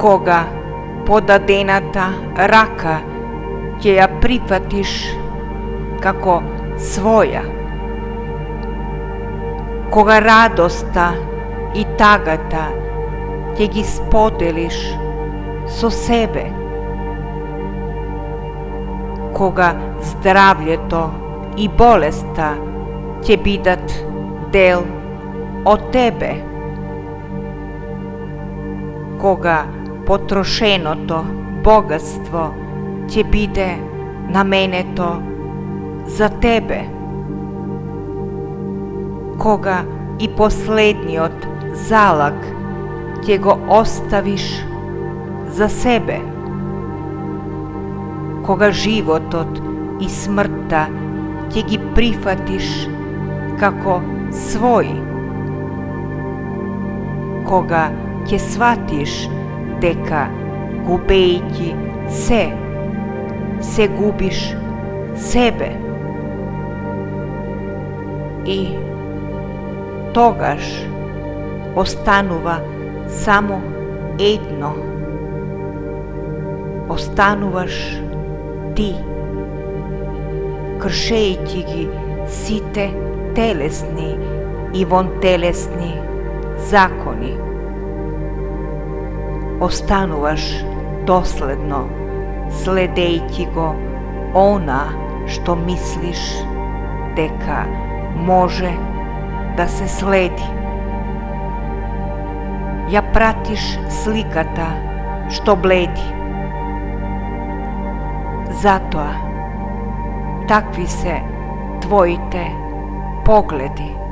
Кога подадената рака ќе ја прифатиш како своја, кога радоста и тагата ќе ги споделиш со себе, кога здравјето и болеста ќе бидат дел од тебе, кога потрошеното богатство ќе биде наменето за тебе, кога и последниот залак ќе го оставиш за себе, кога животот и смртта ќе ги прифатиш како своји, кога ќе сватиш дека губејќи се губиш себе, и тогаш останува само едно. Остануваш ти, кршејќи ги сите телесни и вонтелесни закони. Остануваш доследно, следејќи го она што мислиш дека може да се следи. Ја пратиш сликата што бледи. Затоа такви се твоите погледи.